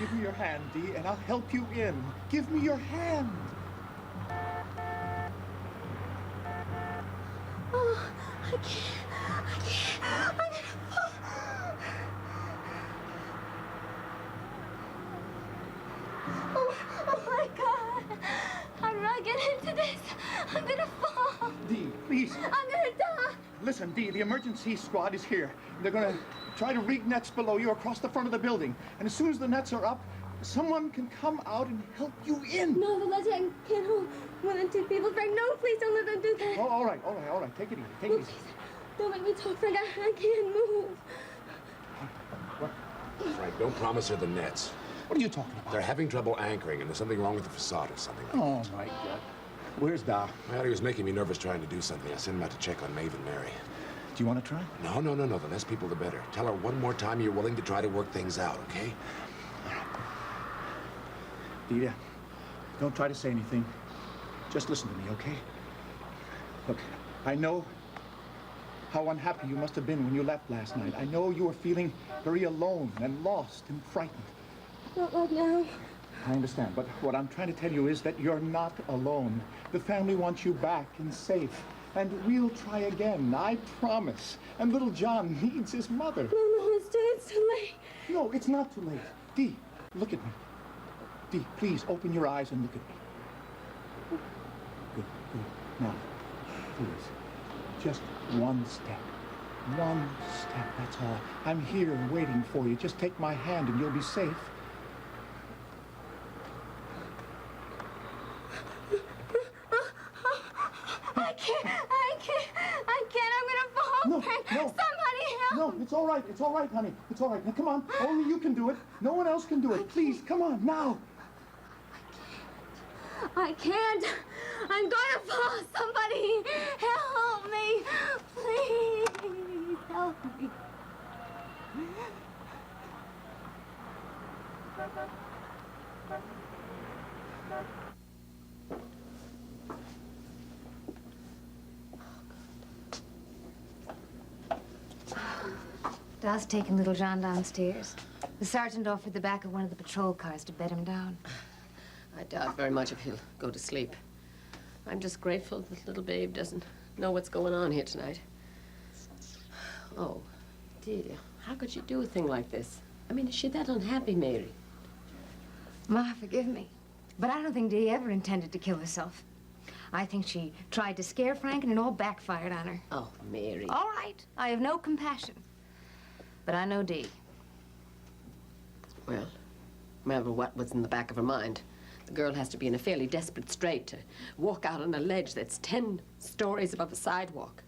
Give me your hand, Dee, and I'll help you in. Give me your hand. Oh, I can't. I'm gonna fall. Oh my God. How do I get into this? I'm gonna fall. Dee, please. I'm gonna die. Listen, Dee, the emergency squad is here. They're gonna try to rig nets below you across the front of the building. And as soon as the nets are up, someone can come out and help you in. No, the legend can't hold more than 2 people. Frank, no, please don't let them do that. Oh, all right. Take it easy. Take it easy. Please, don't make me talk, Frank. I can't move. What? Frank, don't promise her the nets. What are you talking about? They're having trouble anchoring, and there's something wrong with the facade or something. Oh, my God. Where's Da? Well, he was making me nervous trying to do something. I sent him out to check on Maeve and Mary. Do you want to try? No. The less people, the better. Tell her one more time you're willing to try to work things out, okay? Dee, don't try to say anything. Just listen to me, okay? Look, I know how unhappy you must have been when you left last night. I know you were feeling very alone and lost and frightened. Not right now. I understand, but what I'm trying to tell you is that you're not alone. The family wants you back and safe. And we'll try again, I promise. And little John needs his mother. No, it's too late. No, it's not too late. Dee, look at me. Dee, please, open your eyes and look at me. Good. Now, please, just one step. One step, that's all. I'm here waiting for you. Just take my hand and you'll be safe. I can't. I'm gonna fall. No. Somebody help. No, it's all right, honey. It's all right. Now, come on. Only you can do it. No one else can do it. Please, come on, now. I can't. I'm gonna fall. Somebody help me. Please help me. Da's taking little John downstairs. The sergeant offered the back of one of the patrol cars to bed him down. I doubt very much if he'll go to sleep. I'm just grateful that little babe doesn't know what's going on here tonight. Oh, dear. How could she do a thing like this? I mean, is she that unhappy, Mary? Ma, forgive me, but I don't think Dee ever intended to kill herself. I think she tried to scare Frank and it all backfired on her. Oh, Mary. All right, I have no compassion. But I know Dee. Well, remember what was in the back of her mind. The girl has to be in a fairly desperate strait to walk out on a ledge that's 10 stories above the sidewalk.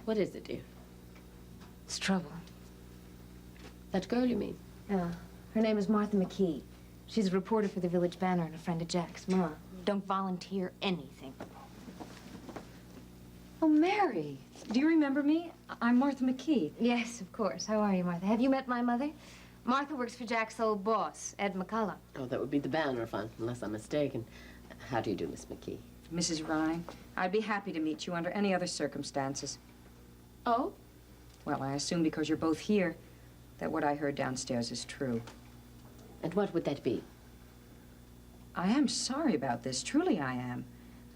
What is it, dear? It's trouble. That girl, you mean? Yeah. Her name is Martha McKee. She's a reporter for the Village Banner and a friend of Jack's. Ma, don't volunteer anything. Oh, Mary, do you remember me? I'm Martha McKee. Yes, of course. How are you, Martha? Have you met my mother? Martha works for Jack's old boss, Ed McCullough. Oh, that would be the Banner Fund, unless I'm mistaken. How do you do, Miss McKee? Mrs. Ryan, I'd be happy to meet you under any other circumstances. Oh? Well, I assume because you're both here that what I heard downstairs is true. And what would that be? I am sorry about this. Truly, I am.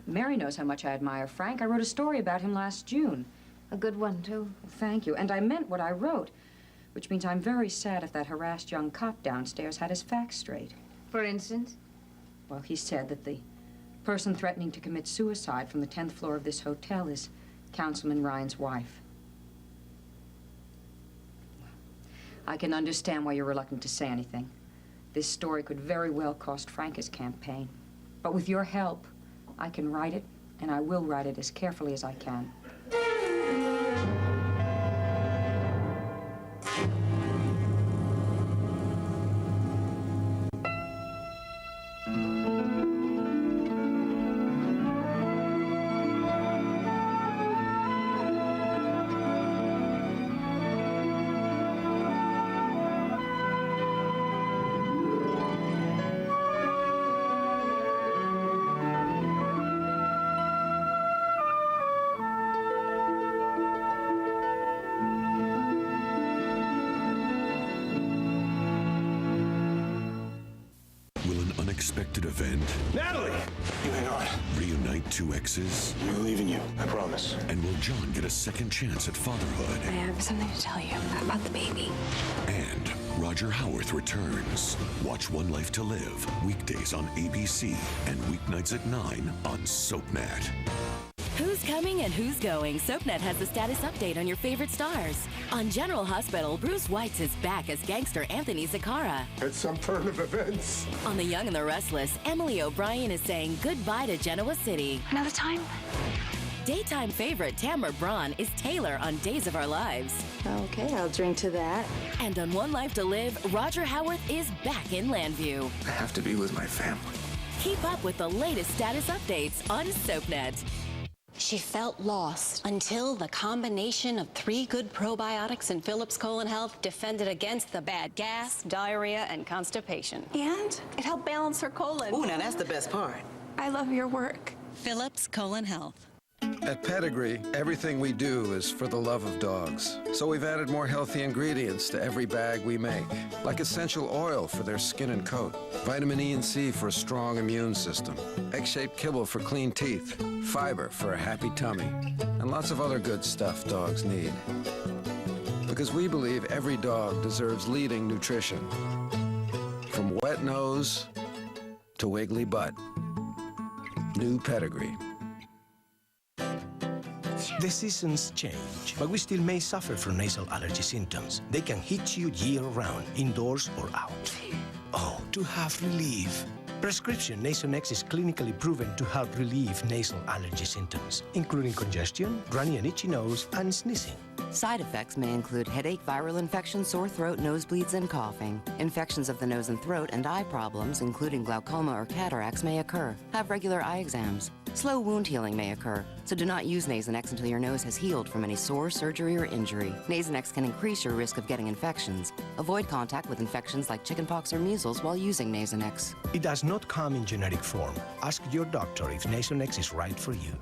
Mary knows how much I admire Frank. I wrote a story about him last June. A good one, too. Thank you. And I meant what I wrote, which means I'm very sad if that harassed young cop downstairs had his facts straight. For instance? Well, he said that the person threatening to commit suicide from the 10th floor of this hotel is Councilman Ryan's wife. I can understand why you're reluctant to say anything. This story could very well cost Frank his campaign. But with your help, I can write it, and I will write it as carefully as I can. unexpected event? Natalie! You hang on. Reunite two exes? I believe in you. I promise. And will John get a second chance at fatherhood? I have something to tell you about the baby. And Roger Howarth returns. Watch One Life to Live, weekdays on ABC and weeknights at 9 on SoapNet. Who's coming and who's going? SoapNet has the status update on your favorite stars. On General Hospital, Bruce Weitz is back as gangster Anthony Zaccara. It's some turn of events. On The Young and the Restless, Emily O'Brien is saying goodbye to Genoa City. Another time? Daytime favorite Tamara Braun is Taylor on Days of Our Lives. Okay, I'll drink to that. And on One Life to Live, Roger Howarth is back in Landview. I have to be with my family. Keep up with the latest status updates on SoapNet. She felt lost until the combination of 3 good probiotics in Phillips Colon Health defended against the bad gas, diarrhea, and constipation. And it helped balance her colon. Ooh, now that's the best part. I love your work. Phillips Colon Health. At Pedigree, everything we do is for the love of dogs. So we've added more healthy ingredients to every bag we make, like essential oil for their skin and coat, vitamin E and C for a strong immune system, egg-shaped kibble for clean teeth, fiber for a happy tummy, and lots of other good stuff dogs need. Because we believe every dog deserves leading nutrition. From wet nose to wiggly butt. New Pedigree. The seasons change, but we still may suffer from nasal allergy symptoms. They can hit you year-round, indoors or out. Oh, to have relief. Prescription Nasonex is clinically proven to help relieve nasal allergy symptoms, including congestion, runny and itchy nose, and sneezing. Side effects may include headache, viral infection, sore throat, nosebleeds, and coughing. Infections of the nose and throat and eye problems, including glaucoma or cataracts, may occur. Have regular eye exams. Slow wound healing may occur, so do not use Nasonex until your nose has healed from any sore, surgery, or injury. Nasonex can increase your risk of getting infections. Avoid contact with infections like chickenpox or measles while using Nasonex. It does not come in generic form. Ask your doctor if Nasonex is right for you.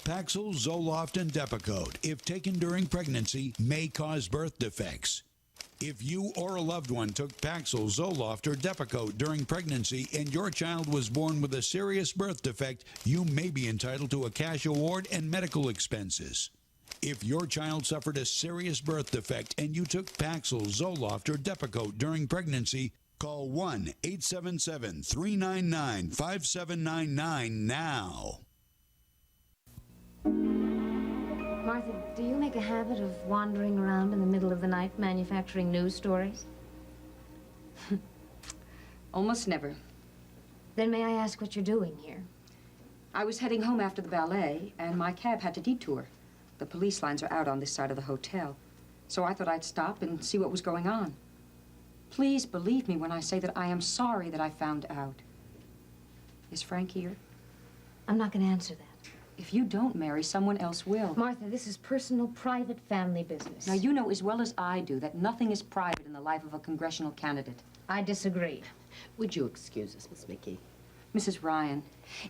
Paxil, Zoloft, and Depakote, if taken during pregnancy, may cause birth defects. If you or a loved one took Paxil, Zoloft, or Depakote during pregnancy and your child was born with a serious birth defect, you may be entitled to a cash award and medical expenses. If your child suffered a serious birth defect and you took Paxil, Zoloft, or Depakote during pregnancy, call 1-877-399-5799 now. Martha, do you make a habit of wandering around in the middle of the night manufacturing news stories? Almost never. Then may I ask what you're doing here? I was heading home after the ballet, and my cab had to detour. The police lines are out on this side of the hotel, so I thought I'd stop and see what was going on. Please believe me when I say that I am sorry that I found out. Is Frank here? I'm not going to answer that. If you don't marry, someone else will. Martha, this is personal, private family business. Now, you know as well as I do that nothing is private in the life of a congressional candidate. I disagree. Would you excuse us, Miss Mickey? Mrs. Ryan,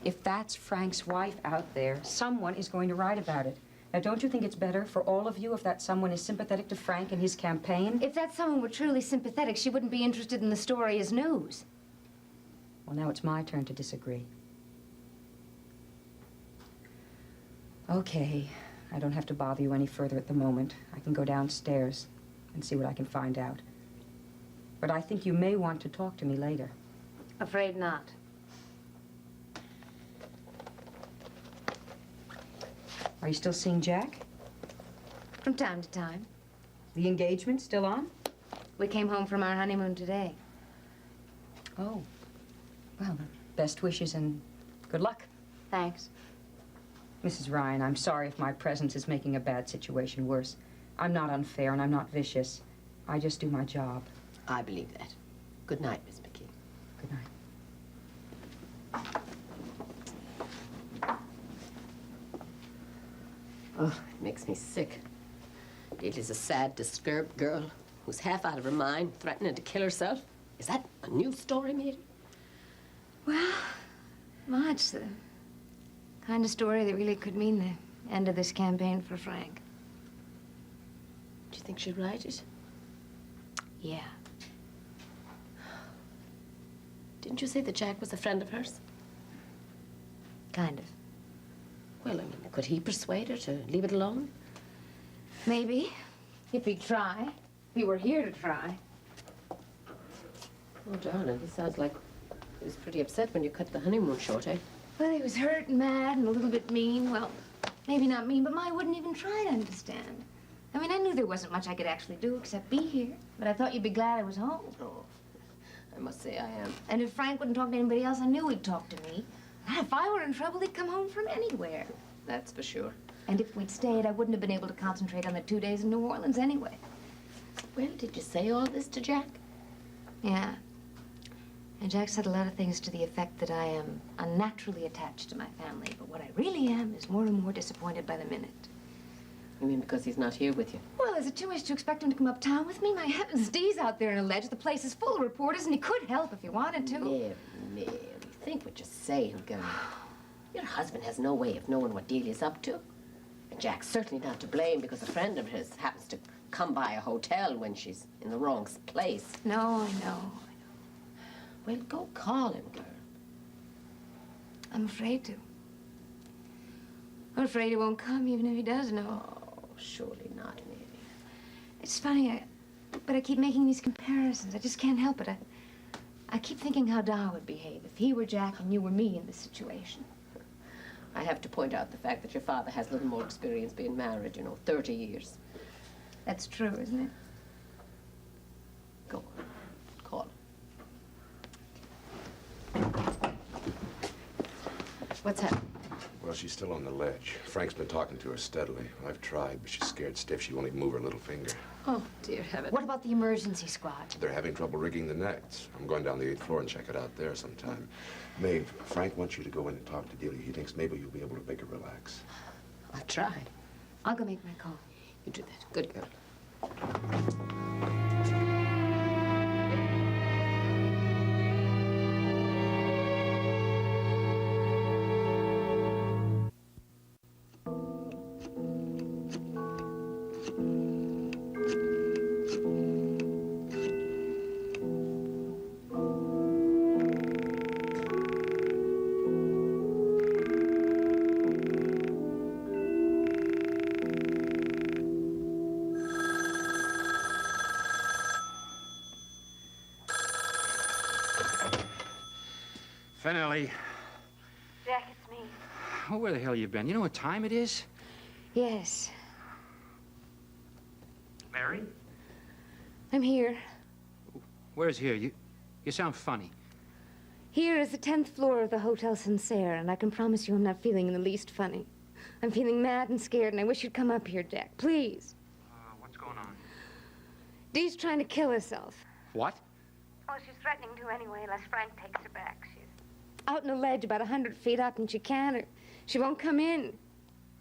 if that's Frank's wife out there, someone is going to write about it. Now, don't you think it's better for all of you if that someone is sympathetic to Frank and his campaign? If that someone were truly sympathetic, she wouldn't be interested in the story as news. Well, now it's my turn to disagree. Okay, I don't have to bother you any further at the moment. I can go downstairs and see what I can find out. But I think you may want to talk to me later. Afraid not. Are you still seeing Jack? From time to time. The engagement still on? We came home from our honeymoon today. Oh. Well, best wishes and good luck. Thanks. Mrs. Ryan, I'm sorry if my presence is making a bad situation worse. I'm not unfair and I'm not vicious. I just do my job. I believe that. Good night, Miss Mickey. Good night. Oh, it makes me sick. Daily's a sad, disturbed girl who's half out of her mind, threatening to kill herself. Is that a new story, maybe? Well, it's the kind of story that really could mean the end of this campaign for Frank. Do you think she'd write it? Yeah. Didn't you say that Jack was a friend of hers? Kind of. Well, I mean, could he persuade her to leave it alone? Maybe. If he'd try. If he were here to try. Oh, darling, he sounds like he was pretty upset when you cut the honeymoon short, eh? Well, he was hurt and mad and a little bit mean. Well, maybe not mean, but Ma wouldn't even try to understand. I mean, I knew there wasn't much I could actually do except be here. But I thought you'd be glad I was home. Oh, I must say I am. And if Frank wouldn't talk to anybody else, I knew he'd talk to me. If I were in trouble, he'd come home from anywhere. That's for sure. And if we'd stayed, I wouldn't have been able to concentrate on the 2 days in New Orleans anyway. Well, did you say all this to Jack? Yeah. And Jack said a lot of things to the effect that I am unnaturally attached to my family, but what I really am is more and more disappointed by the minute. You mean because he's not here with you? Well, is it too much to expect him to come uptown with me? My heavens, Dee's out there in a ledge. The place is full of reporters, and he could help if he wanted to. Mary, think what you're saying, girl. Your husband has no way of knowing what Delia's up to. And Jack's certainly not to blame because a friend of his happens to come by a hotel when she's in the wrong place. No, I know. Well, go call him, girl. I'm afraid to. I'm afraid he won't come, even if he does know. Oh, surely not, Mary. It's funny, but I keep making these comparisons. I just can't help it. I keep thinking how Da would behave if he were Jack and you were me in this situation. I have to point out the fact that your father has little more experience being married, 30 years. That's true, isn't it? Go on. Call him. What's happening? Well, she's still on the ledge. Frank's been talking to her steadily. I've tried, but she's scared stiff. She won't even move her little finger. Oh, dear heaven. What about the emergency squad? They're having trouble rigging the nets. I'm going down the 8th floor and check it out there sometime. Maeve, Frank wants you to go in and talk to Delia. He thinks maybe you'll be able to make her relax. I'll try. I'll go make my call. You do that. Good girl. Finelli. Jack, it's me. Oh, where the hell you been? You know what time it is? Yes. Mary? I'm here. Where's here? You sound funny. Here is the 10th floor of the Hotel Sincere, and I can promise you I'm not feeling in the least funny. I'm feeling mad and scared, and I wish you'd come up here, Jack. Please. What's going on? Dee's trying to kill herself. What? Oh, she's threatening to anyway, unless Frank takes her back. She's out on a ledge about 100 feet up, and she can't. She won't come in.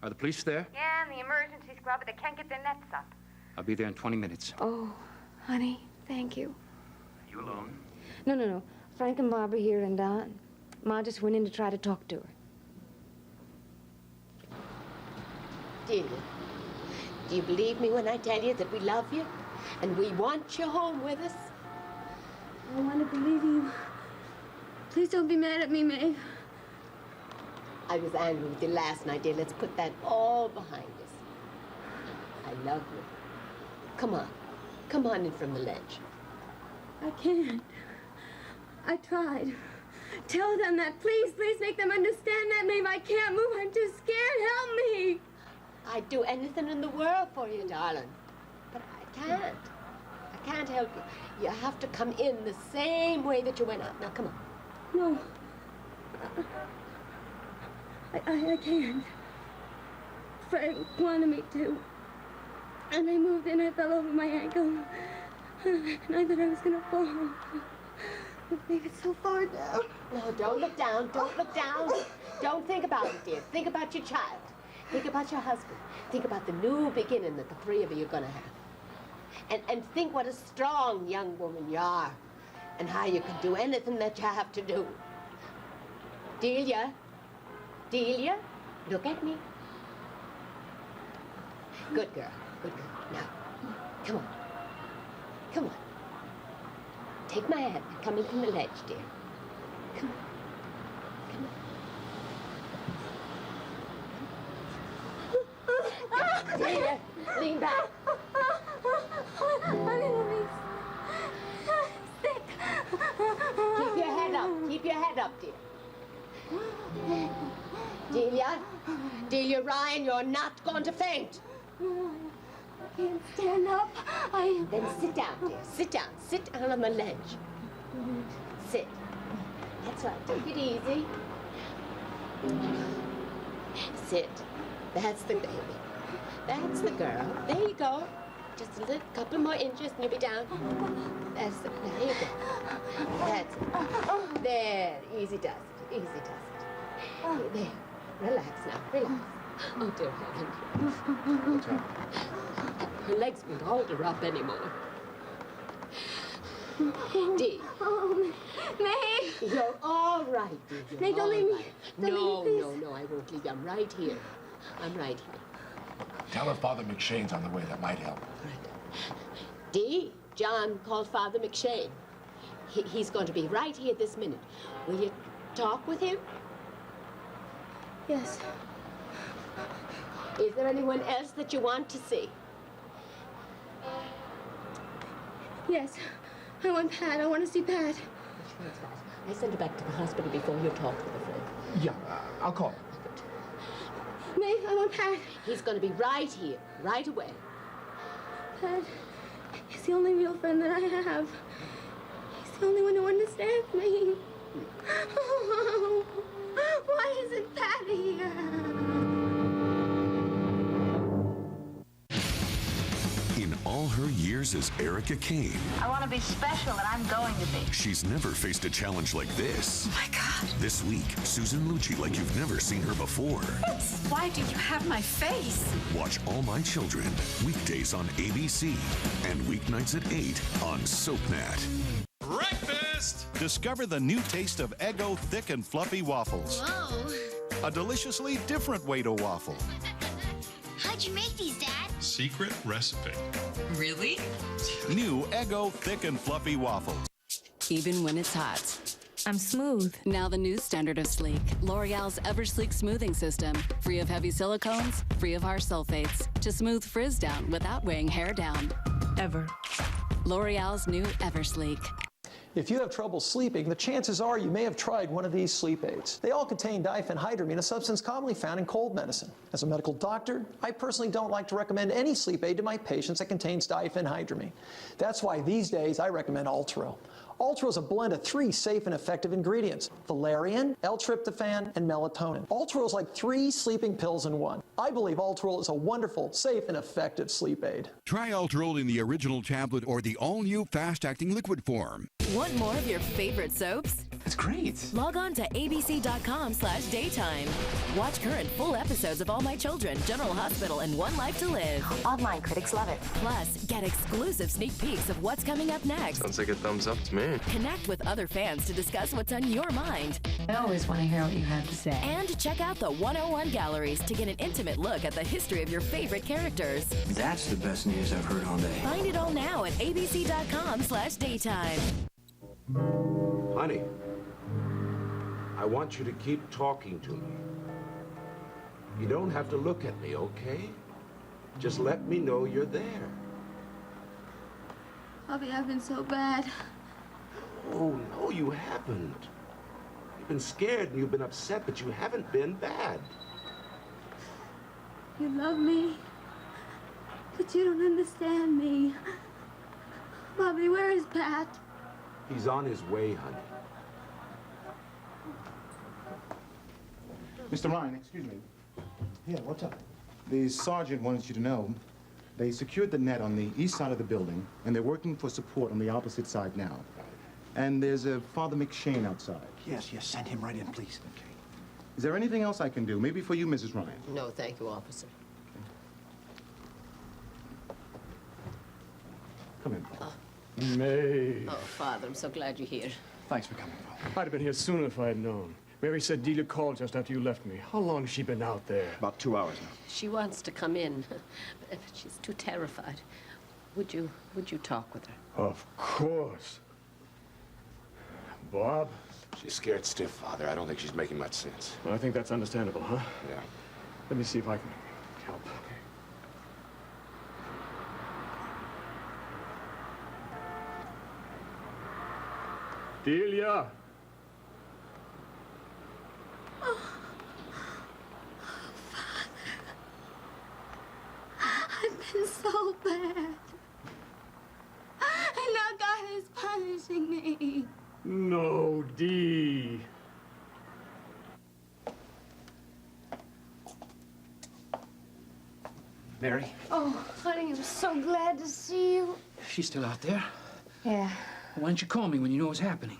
Are the police there? Yeah, and the emergency squad, but they can't get their nets up. I'll be there in 20 minutes. Oh, honey, thank you. You alone? No. Frank and Bob are here, and Ma just went in to try to talk to her. Delia, do you believe me when I tell you that we love you and we want you home with us? I want to believe you. Please don't be mad at me, Maeve. I was angry with you last night, dear. Let's put that all behind us. I love you. Come on. Come on in from the ledge. I can't. I tried. Tell them that. Please make them understand that, Maeve. I can't move. I'm too scared. Help me. I'd do anything in the world for you, darling. But I can't. I can't help you. You have to come in the same way that you went out. Now, come on. No. I can't. Frank wanted me to. And I moved in. I fell over my ankle. And I thought I was going to fall. But Maeve, it's so far down. No, don't look down. Don't look down. Don't think about it, dear. Think about your child. Think about your husband. Think about the new beginning that the three of you are going to have. And think what a strong young woman you are. And how you can do anything that you have to do. Delia, look at me. Good girl. Now, come on. Take my hand and come in from the ledge, dear. Come on. Delia, lean back. I'm gonna be sick. Keep your head up. Keep your head up, dear. Delia? Delia Ryan, you're not going to faint. I can't stand up. Then sit down, dear. Sit down. Sit down on the ledge. Sit. That's right. Take it easy. Sit. That's the baby. That's the girl. There you go. Just a little couple more inches and you'll be down. That's the, there you go. That's it. There. Easy does it. Easy does it. There. Relax now. Relax. Oh, dear heaven. What's happening? Her legs won't hold her up anymore. Dee. Oh, May. You're all right, Dee. You're May, don't all leave me. right. Don't No, leave me, no, no, I won't leave you. I'm right here. I'm right here. Tell her Father McShane's on the way. That might help. Dee, John called Father McShane. He's going to be right here this minute. Will you talk with him? Yes. Is there anyone else that you want to see? Yes. I want Pat. I want to see Pat. I sent her back to the hospital before you talked with her friend. Yeah, I'll call her. May, I want Pat. He's going to be right here, right away. Pat, he's the only real friend that I have. He's the only one who understands me. Oh, why isn't Pat here? In all her years as Erica Kane, I want to be special, and I'm going to be. she's never faced a challenge like this. Oh, my God. This week, Susan Lucci like you've never seen her before. Why do you have my face? Watch All My Children, weekdays on ABC and weeknights at 8 on SoapNet. Breakfast! Discover the new taste of Eggo thick and fluffy waffles. Whoa. A deliciously different way to waffle. How'd you make these, Dad? Secret recipe. Really? New Eggo thick and fluffy waffles. Even when it's hot. I'm smooth. Now the new standard of sleek. L'Oreal's Eversleek smoothing system. Free of heavy silicones, free of harsh sulfates. To smooth frizz down without weighing hair down. Ever. L'Oreal's new Eversleek. If you have trouble sleeping, the chances are you may have tried one of these sleep aids. They all contain diphenhydramine, a substance commonly found in cold medicine. As a medical doctor, I personally don't like to recommend any sleep aid to my patients that contains diphenhydramine. That's why these days I recommend Ultero. Ultero is a blend of 3 safe and effective ingredients: valerian, L-tryptophan, and melatonin. Ultero is like 3 sleeping pills in one. I believe Ultero is a wonderful, safe, and effective sleep aid. Try Ultero in the original tablet or the all-new fast-acting liquid form. Want more of your favorite soaps? It's great. Log on to abc.com/daytime. Watch current full episodes of All My Children, General Hospital, and One Life to Live. Online critics love it. Plus, get exclusive sneak peeks of what's coming up next. Sounds like a thumbs up to me. Connect with other fans to discuss what's on your mind. I always want to hear what you have to say. And check out the 101 galleries to get an intimate look at the history of your favorite characters. That's the best news I've heard all day. Find it all now at abc.com/daytime. Honey, I want you to keep talking to me. You don't have to look at me, okay? Just let me know you're there. Bobby, I've been so bad. Oh, no, you haven't. You've been scared and you've been upset, but you haven't been bad. You love me, but you don't understand me. Bobby, where is Pat? He's on his way, honey. Mr. Ryan, excuse me. Yeah, what's up? The sergeant wanted you to know they secured the net on the east side of the building, and they're working for support on the opposite side now. And there's a Father McShane outside. Yes, send him right in, please. Okay. Is there anything else I can do? Maybe for you, Mrs. Ryan? No, thank you, officer. Come in. May. Oh, Father, I'm so glad you're here. Thanks for coming, Father. I'd have been here sooner if I had known. Mary said Delia called just after you left me. How long has she been out there? About 2 hours now. She wants to come in, but she's too terrified. Would you talk with her? Of course. Bob, She's scared stiff, Father. I don't think she's making much sense. Well, I think that's understandable, huh? Yeah. Let me see if I can help. Delia! I've been so bad. And now God is punishing me. No, Dee. Mary, Oh, honey, I'm so glad to see you. she's still out there. Yeah. Why didn't you call me when you knew what was happening?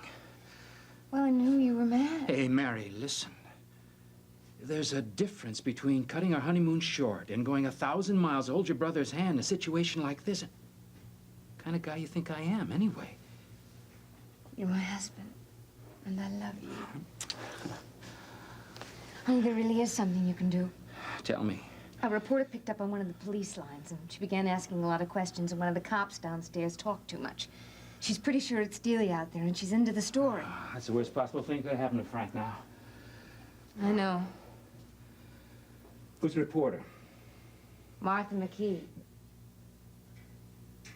Well, I knew you were mad. Hey, Mary, listen. There's a difference between cutting our honeymoon short and going 1,000 miles to hold your brother's hand in a situation like this. Kind of guy you think I am, anyway. You're my husband, and I love you. Honey, there really is something you can do. Tell me. A reporter picked up on one of the police lines, and she began asking a lot of questions, and one of the cops downstairs talked too much. She's pretty sure it's Delia out there, and she's into the story. That's the worst possible thing that could happen to Frank now. I know. Who's the reporter? Martha McKee.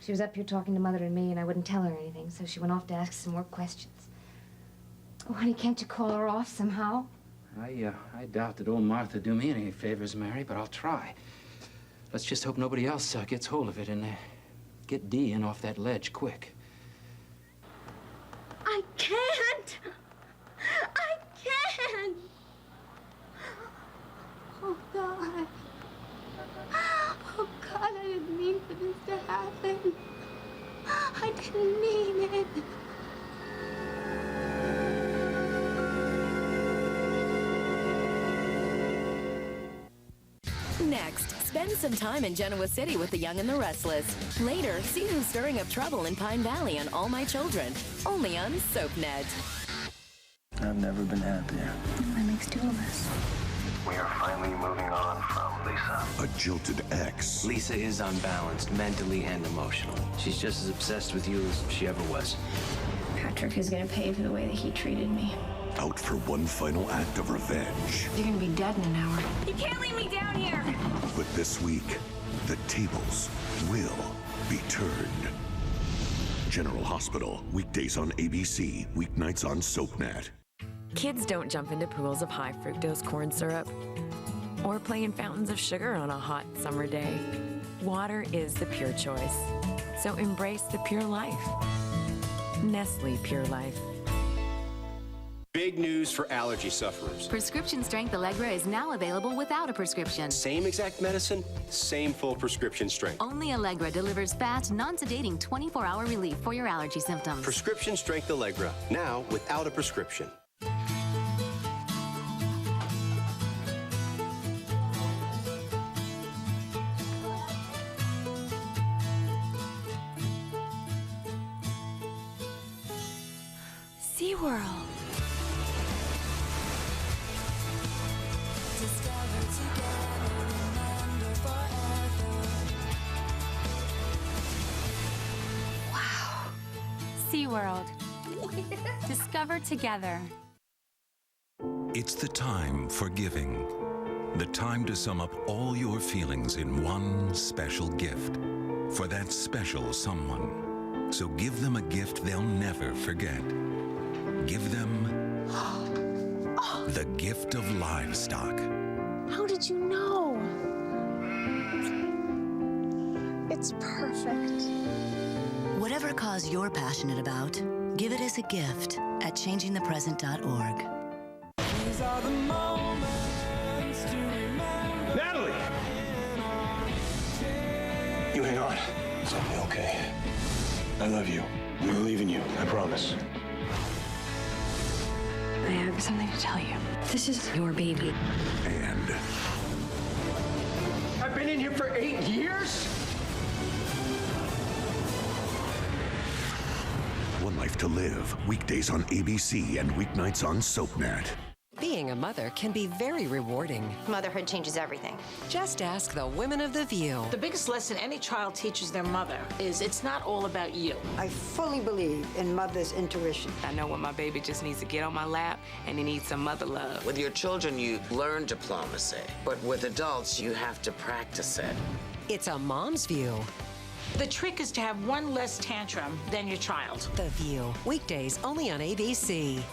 She was up here talking to Mother and me, and I wouldn't tell her anything, so she went off to ask some more questions. Oh, honey, can't you call her off somehow? I doubt that old Martha do me any favors, Mary, but I'll try. Let's just hope nobody else gets hold of it and get Dee in off that ledge quick. I can't. I can't. Oh, God. Oh, God, I didn't mean for this to happen. I didn't mean it. Next, spend some time in Genoa City with the Young and the Restless. Later, see who's stirring up trouble in Pine Valley on All My Children, only on SoapNet. I've never been happier. That makes two of us. We are finally moving on from Lisa. A jilted ex. Lisa is unbalanced mentally and emotionally. She's just as obsessed with you as she ever was. Patrick is going to pay for the way that he treated me. Out for one final act of revenge. You're gonna be dead in an hour. You can't leave me down here. But this week, the tables will be turned. General Hospital, weekdays on ABC, weeknights on SoapNet. Kids don't jump into pools of high fructose corn syrup or play in fountains of sugar on a hot summer day. Water is the pure choice, so embrace the pure life. Nestle Pure Life. Big news for allergy sufferers. Prescription strength Allegra is now available without a prescription. Same exact medicine, same full prescription strength. Only Allegra delivers fast, non-sedating 24-hour relief for your allergy symptoms. Prescription strength Allegra, now without a prescription. SeaWorld. SeaWorld. Discover together. It's the time for giving. The time to sum up all your feelings in one special gift for that special someone. So give them a gift they'll never forget. Give them the gift of livestock. How did you know? It's perfect. Whatever cause you're passionate about, give it as a gift at changingthepresent.org. These are the moments to remember. Natalie! You hang on. It's gonna be okay. I love you. I'm not leaving you. I promise. I have something to tell you. This is your baby. And I've been in here for 8 years? One Life to Live, weekdays on ABC and weeknights on SoapNet. Being a mother can be very rewarding. Motherhood changes everything. Just ask the women of The View. The biggest lesson any child teaches their mother is it's not all about you. I fully believe in mother's intuition. I know when my baby just needs to get on my lap and he needs some mother love. With your children, you learn diplomacy, but with adults, you have to practice it. It's a mom's view. The trick is to have one less tantrum than your child. The View, weekdays only on ABC.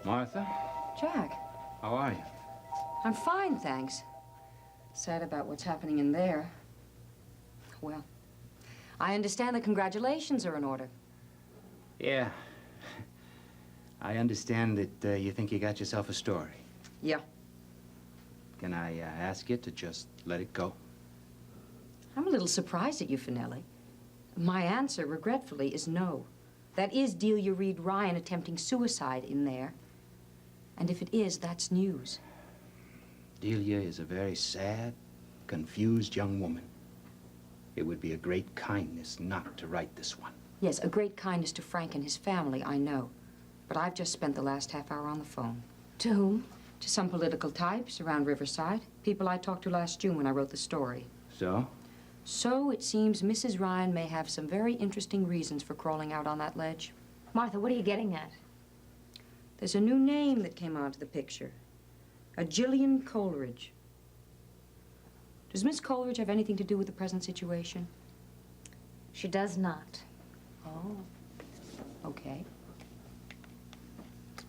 Martha, Jack, how are you? I'm fine, thanks. Sad about what's happening in there. Well, I understand the congratulations are in order. Yeah. I understand that you think you got yourself a story. Yeah. Can I ask you to just let it go? I'm a little surprised at you, Finelli. My answer, regretfully, is no. That is Delia Reed Ryan attempting suicide in there. And if it is, that's news. Delia is a very sad, confused young woman. It would be a great kindness not to write this one. Yes, a great kindness to Frank and his family, I know. But I've just spent the last half hour on the phone. To whom? To some political types around Riverside. People I talked to last June when I wrote the story. So? So it seems Mrs. Ryan may have some very interesting reasons for crawling out on that ledge. Martha, what are you getting at? There's a new name that came onto the picture. A Jillian Coleridge. Does Miss Coleridge have anything to do with the present situation? She does not. Oh, okay.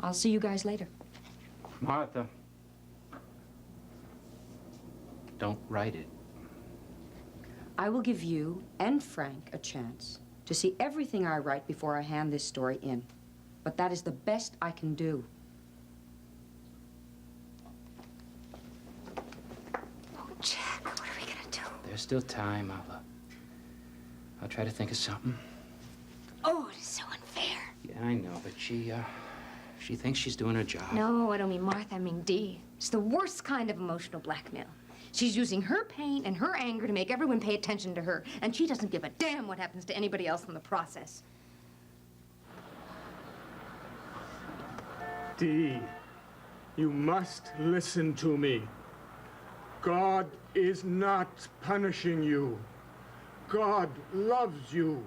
I'll see you guys later. Martha, don't write it. I will give you and Frank a chance to see everything I write before I hand this story in. But that is the best I can do. Oh, Jack, what are we gonna do? There's still time. I'll try to think of something. Oh, it is so unfair. Yeah, I know, but she thinks she's doing her job. No, I don't mean Martha, I mean Dee. It's the worst kind of emotional blackmail. She's using her pain and her anger to make everyone pay attention to her, and she doesn't give a damn what happens to anybody else in the process. Dee, you must listen to me. God is not punishing you. God loves you.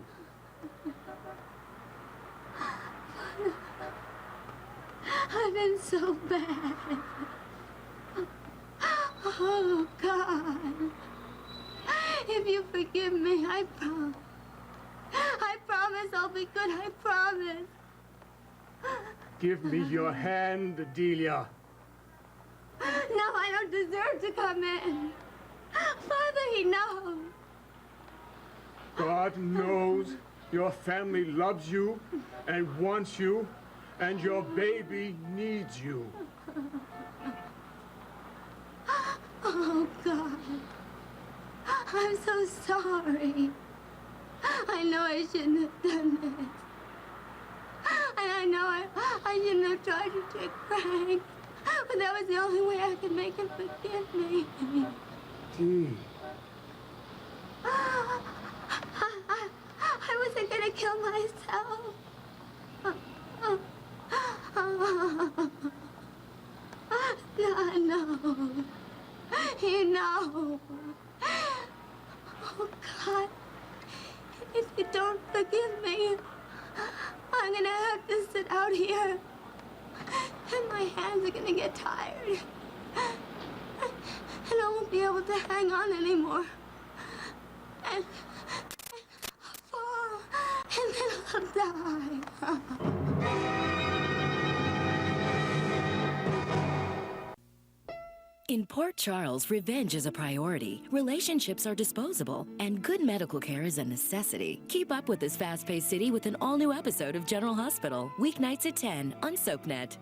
I've been so bad. Oh, God. If you forgive me, I promise. I promise I'll be good. I promise. Give me your hand, Delia. No, I don't deserve to come in. Father, he knows. God knows your family loves you and wants you, and your baby needs you. Oh, God. I'm so sorry. I know I shouldn't have done this. And I know I shouldn't have tried to trick Frank. But that was the only way I could make him forgive me. Dee. I wasn't gonna kill myself. God knows. You know. Oh, God. If you don't forgive me, I'm gonna have to sit out here. And my hands are gonna get tired. And I won't be able to hang on anymore. And I'll fall. And then I'll die. In Port Charles, revenge is a priority, relationships are disposable, and good medical care is a necessity. Keep up with this fast-paced city with an all-new episode of General Hospital, weeknights at 10 on SoapNet.